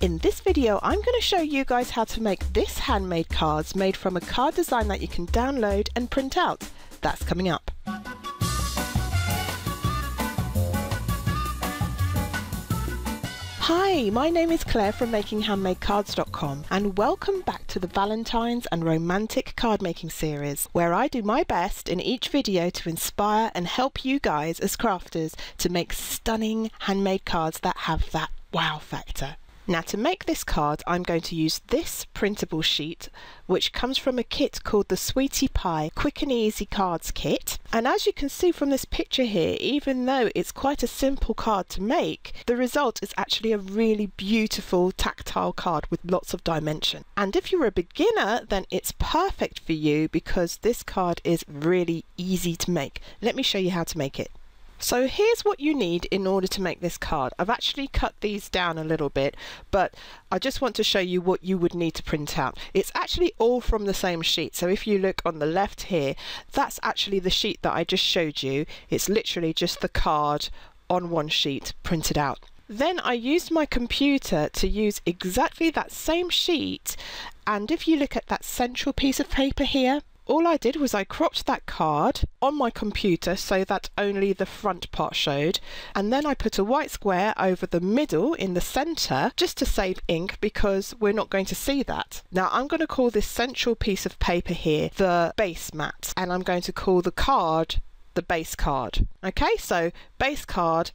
In this video, I'm going to show you guys how to make this handmade cards made from a card design that you can download and print out. That's coming up. Hi, my name is Claire from makinghandmadecards.com and welcome back to the Valentines and Romantic card making series, where I do my best in each video to inspire and help you guys as crafters to make stunning handmade cards that have that wow factor. Now, to make this card, I'm going to use this printable sheet, which comes from a kit called the Sweetie Pie Quick and Easy Cards Kit. And as you can see from this picture here, even though it's quite a simple card to make, the result is actually a really beautiful tactile card with lots of dimension. And if you're a beginner, then it's perfect for you because this card is really easy to make. Let me show you how to make it. So here's what you need in order to make this card. I've actually cut these down a little bit, but I just want to show you what you would need to print out. It's actually all from the same sheet. So if you look on the left here, that's actually the sheet that I just showed you. It's literally just the card on one sheet printed out. Then I used my computer to use exactly that same sheet, and if you look at that central piece of paper here, all I did was I cropped that card on my computer so that only the front part showed, and then I put a white square over the middle in the center just to save ink because we're not going to see that. Now I'm going to call this central piece of paper here the base mat, and I'm going to call the card the base card. Okay, so base card,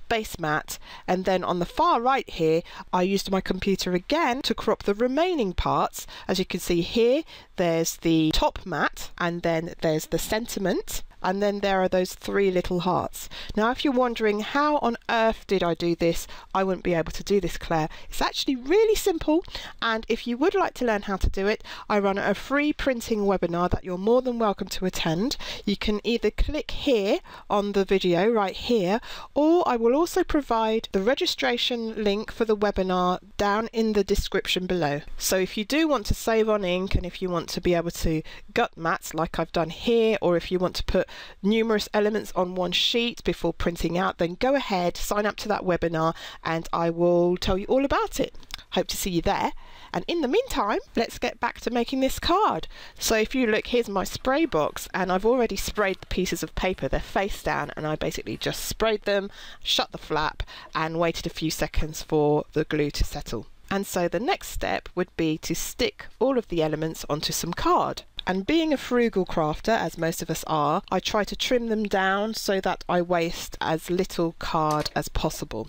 base mat, and then on the far right here I used my computer again to crop the remaining parts. As you can see here, there's the top mat, and then there's the sentiment, and then there are those three little hearts. Now if you're wondering how on earth did I do this, I wouldn't be able to do this, Claire. It's actually really simple, and if you would like to learn how to do it, I run a free printing webinar that you're more than welcome to attend. You can either click here on the video right here, or I will also provide the registration link for the webinar down in the description below. So if you do want to save on ink, and if you want to be able to gut mats like I've done here, or if you want to put numerous elements on one sheet before printing out, then go ahead, sign up to that webinar, and I will tell you all about it. Hope to see you there. And in the meantime, let's get back to making this card. So if you look, here's my spray box, and I've already sprayed the pieces of paper. They're face down, and I basically just sprayed them, shut the flap, and waited a few seconds for the glue to settle. And so the next step would be to stick all of the elements onto some card. And being a frugal crafter, as most of us are, I try to trim them down so that I waste as little card as possible.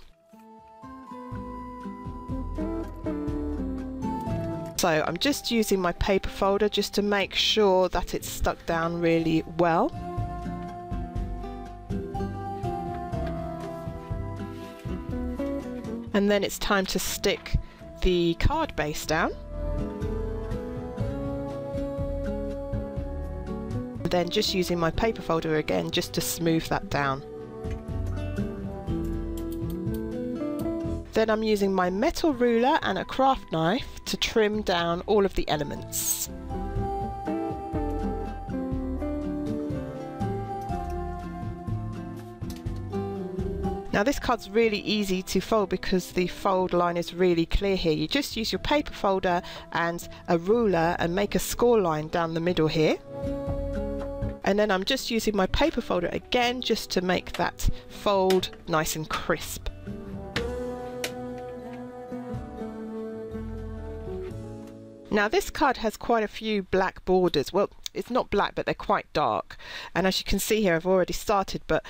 So I'm just using my paper folder just to make sure that it's stuck down really well. And then it's time to stick the card base down. Then just using my paper folder again just to smooth that down. Then I'm using my metal ruler and a craft knife to trim down all of the elements. Now this card's really easy to fold because the fold line is really clear here. You just use your paper folder and a ruler and make a score line down the middle here. And then I'm just using my paper folder again just to make that fold nice and crisp. Now this card has quite a few black borders. Well, it's not black, but they're quite dark. And as you can see here, I've already started, but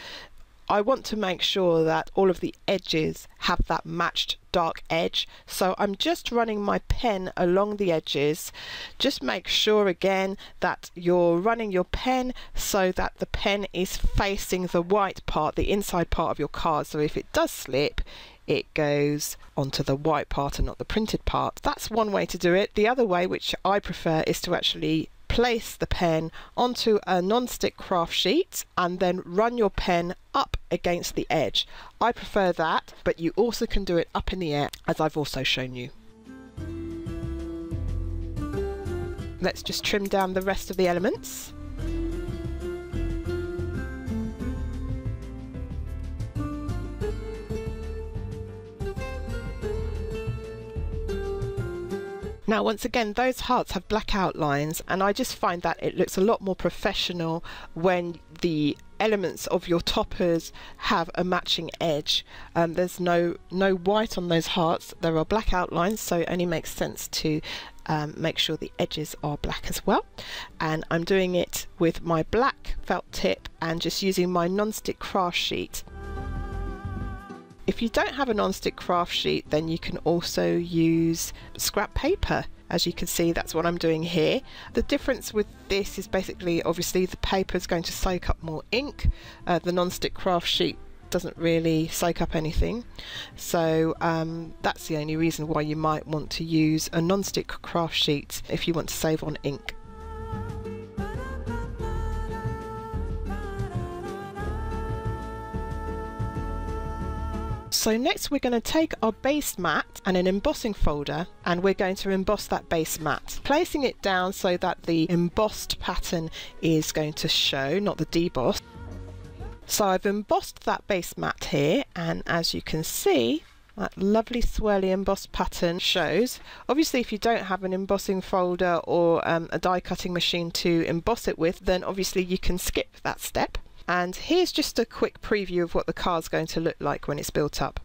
I want to make sure that all of the edges have that matched dark edge. So I'm just running my pen along the edges. Just make sure again that you're running your pen so that the pen is facing the white part, the inside part of your card. So if it does slip, it goes onto the white part and not the printed part. That's one way to do it. The other way, which I prefer, is to actually place the pen onto a non-stick craft sheet and then run your pen up against the edge. I prefer that, but you also can do it up in the air, as I've also shown you. Let's just trim down the rest of the elements. Now once again, those hearts have black outlines, and I just find that it looks a lot more professional when the elements of your toppers have a matching edge. There's no white on those hearts, there are black outlines, so it only makes sense to make sure the edges are black as well. And I'm doing it with my black felt tip and just using my non-stick craft sheet. If you don't have a non-stick craft sheet, then you can also use scrap paper. As you can see, that's what I'm doing here. The difference with this is basically, obviously, the paper is going to soak up more ink. The non-stick craft sheet doesn't really soak up anything. So that's the only reason why you might want to use a non-stick craft sheet if you want to save on ink. So next we're going to take our base mat and an embossing folder, and we're going to emboss that base mat, placing it down so that the embossed pattern is going to show, not the deboss. So I've embossed that base mat here, and as you can see, that lovely swirly embossed pattern shows. Obviously, if you don't have an embossing folder or a die cutting machine to emboss it with, then obviously you can skip that step. And here's just a quick preview of what the card's going to look like when it's built up.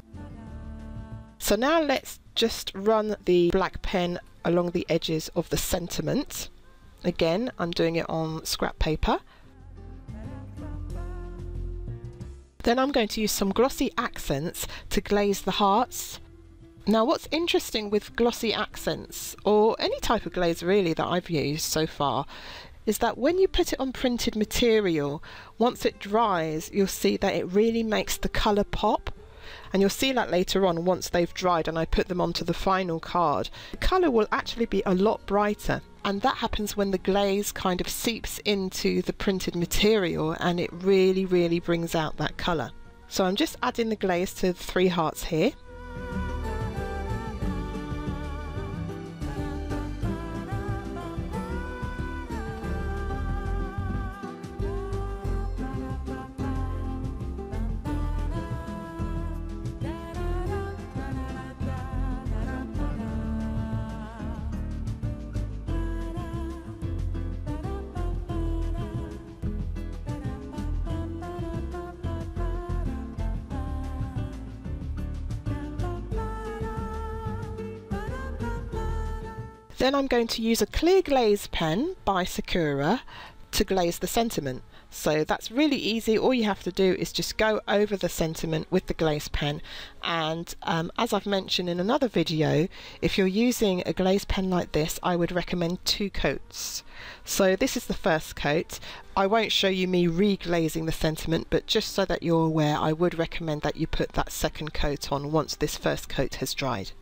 So now let's just run the black pen along the edges of the sentiment. Again, I'm doing it on scrap paper. Then I'm going to use some glossy accents to glaze the hearts. Now what's interesting with glossy accents, or any type of glaze really that I've used so far, is that when you put it on printed material, once it dries, you'll see that it really makes the colour pop. And you'll see that later on once they've dried and I put them onto the final card. The colour will actually be a lot brighter, and that happens when the glaze kind of seeps into the printed material, and it really brings out that colour. So I'm just adding the glaze to the 3 hearts here. Then I'm going to use a clear glaze pen by Sakura to glaze the sentiment. So that's really easy. All you have to do is just go over the sentiment with the glaze pen. And as I've mentioned in another video, if you're using a glaze pen like this, I would recommend 2 coats. So this is the first coat. I won't show you me reglazing the sentiment, but just so that you're aware, I would recommend that you put that second coat on once this first coat has dried.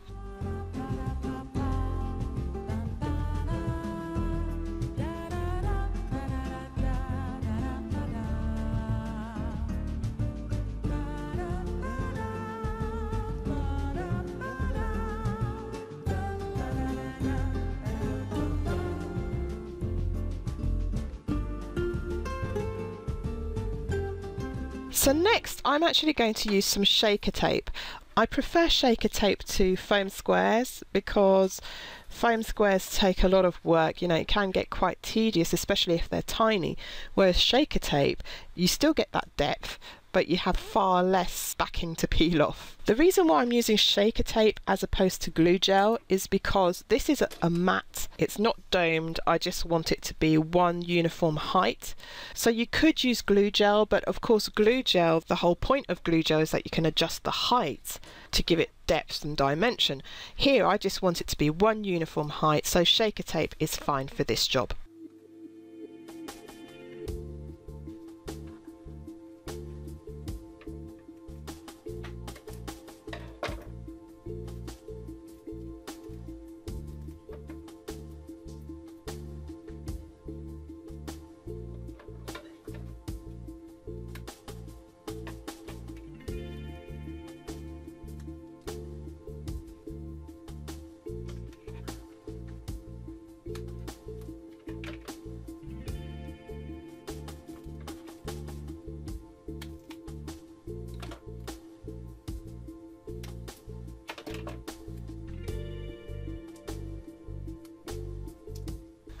So next I'm actually going to use some shaker tape. I prefer shaker tape to foam squares because foam squares take a lot of work. You know, it can get quite tedious, especially if they're tiny, whereas shaker tape, you still get that depth, but you have far less backing to peel off. The reason why I'm using shaker tape as opposed to glue gel is because this is a mat. It's not domed. I just want it to be one uniform height. So you could use glue gel, but of course glue gel, the whole point of glue gel is that you can adjust the height to give it depth and dimension. Here I just want it to be one uniform height, so shaker tape is fine for this job.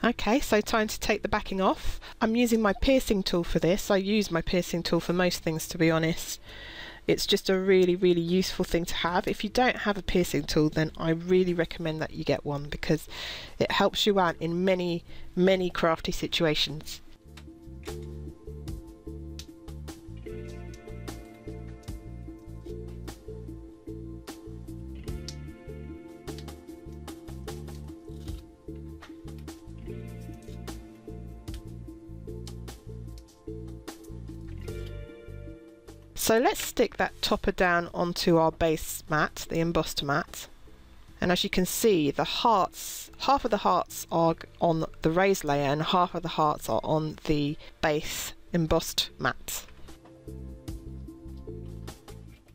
Okay, so time to take the backing off. I'm using my piercing tool for this. I use my piercing tool for most things, to be honest. It's just a really useful thing to have. If you don't have a piercing tool, then I really recommend that you get one, because it helps you out in many crafty situations. So let's stick that topper down onto our base mat, the embossed mat. And as you can see, the hearts, half of the hearts are on the raised layer and half of the hearts are on the base embossed mat.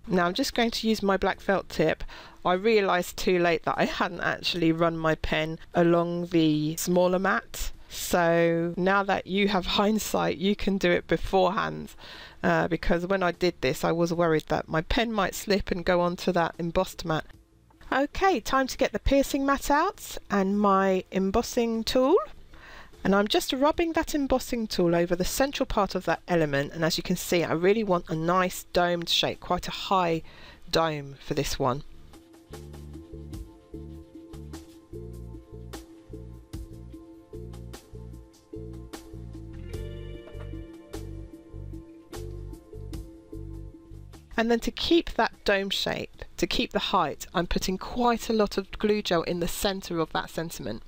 Now I'm just going to use my black felt tip. I realised too late that I hadn't actually run my pen along the smaller mat. So now that you have hindsight, you can do it beforehand. Because when I did this, I was worried that my pen might slip and go onto that embossed mat. Okay, time to get the piercing mat out and my embossing tool. And I'm just rubbing that embossing tool over the central part of that element. And as you can see, I really want a nice domed shape, quite a high dome for this one. And then to keep that dome shape, to keep the height, I'm putting quite a lot of glue gel in the centre of that sentiment.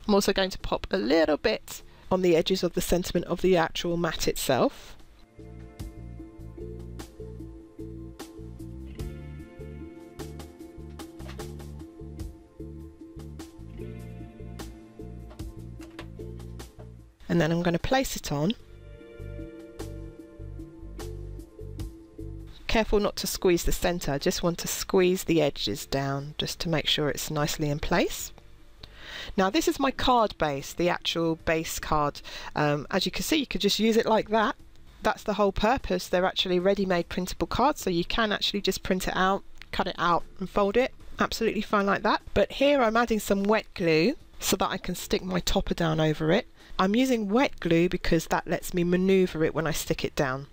I'm also going to pop a little bit on the edges of the sentiment of the actual mat itself. And then I'm going to place it on. Careful not to squeeze the centre, I just want to squeeze the edges down just to make sure it's nicely in place. Now this is my card base, the actual base card. As you can see, you could just use it like that. That's the whole purpose. They're actually ready-made printable cards, so you can actually just print it out, cut it out and fold it. Absolutely fine like that. But here I'm adding some wet glue so that I can stick my topper down over it. I'm using wet glue because that lets me maneuver it when I stick it down.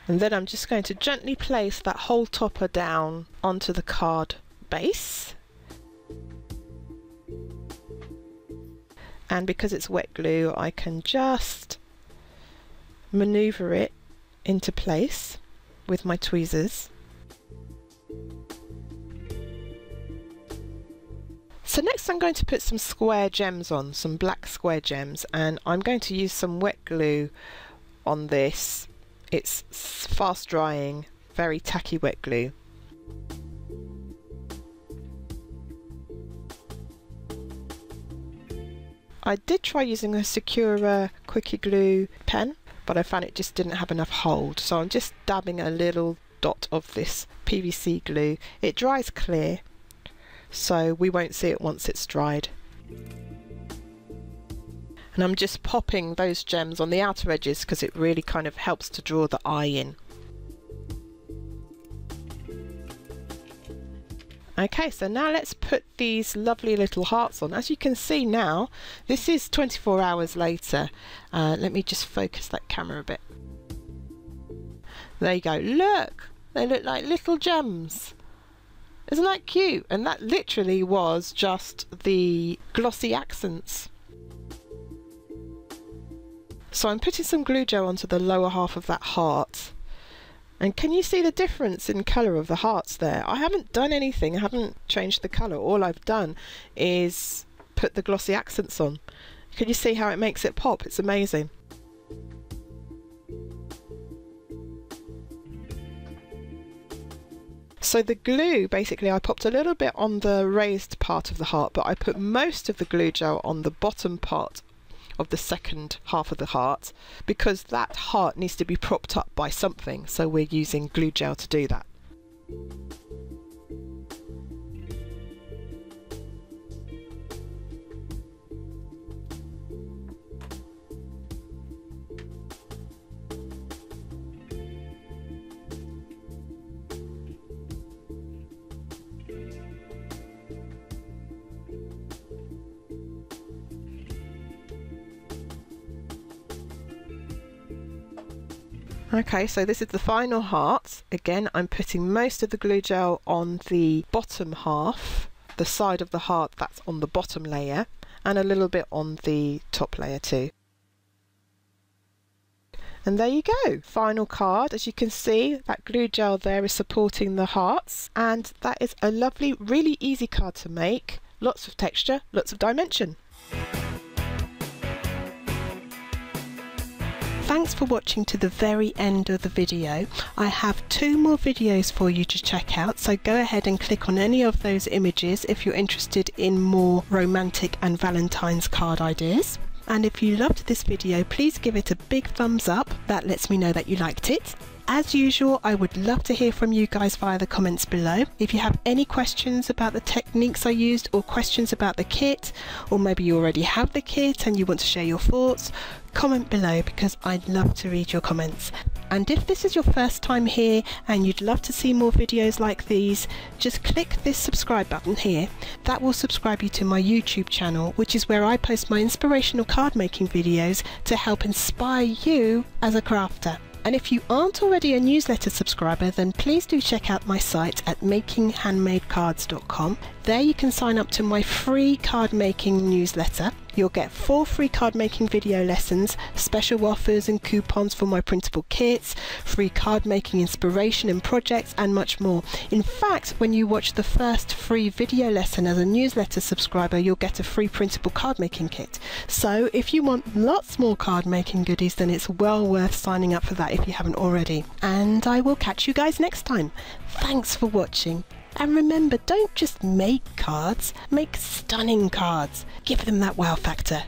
And then I'm just going to gently place that whole topper down onto the card base. And because it's wet glue, I can just maneuver it into place with my tweezers. So next I'm going to put some square gems on, some black square gems, and I'm going to use some wet glue on this. It's fast drying, very tacky wet glue. I did try using a Secura Quickie Glue pen, but I found it just didn't have enough hold, so I'm just dabbing a little dot of this PVC glue. It dries clear, so we won't see it once it's dried. And I'm just popping those gems on the outer edges because it really kind of helps to draw the eye in. Okay, so now let's put these lovely little hearts on. As you can see now, this is 24 hours later. Let me just focus that camera a bit. There you go, look! They look like little gems. Isn't that cute? And that literally was just the glossy accents. So I'm putting some glue gel onto the lower half of that heart. And can you see the difference in colour of the hearts there? I haven't done anything, I haven't changed the colour. All I've done is put the glossy accents on. Can you see how it makes it pop? It's amazing. So the glue, basically I popped a little bit on the raised part of the heart, but I put most of the glue gel on the bottom part of the second half of the heart, because that heart needs to be propped up by something, so we're using glue gel to do that. Okay, so this is the final heart. Again, I'm putting most of the glue gel on the bottom half, the side of the heart that's on the bottom layer, and a little bit on the top layer too. And there you go, final card. As you can see, that glue gel there is supporting the hearts, and that is a lovely, really easy card to make. Lots of texture, lots of dimension. Thanks for watching to the very end of the video. I have 2 more videos for you to check out, so go ahead and click on any of those images if you're interested in more romantic and Valentine's card ideas. And if you loved this video, please give it a big thumbs up. That lets me know that you liked it. As usual, I would love to hear from you guys via the comments below. If you have any questions about the techniques I used, or questions about the kit, or maybe you already have the kit and you want to share your thoughts, comment below because I'd love to read your comments. And if this is your first time here and you'd love to see more videos like these, just click this subscribe button here. That will subscribe you to my YouTube channel, which is where I post my inspirational card making videos to help inspire you as a crafter. And if you aren't already a newsletter subscriber, then please do check out my site at makinghandmadecards.com. There you can sign up to my free card making newsletter. You'll get 4 free card making video lessons, special offers and coupons for my printable kits, free card making inspiration and projects, and much more. In fact, when you watch the first free video lesson as a newsletter subscriber, you'll get a free printable card making kit. So if you want lots more card making goodies, then it's well worth signing up for that if you haven't already. And I will catch you guys next time. Thanks for watching. And remember, don't just make cards, make stunning cards. Give them that wow factor.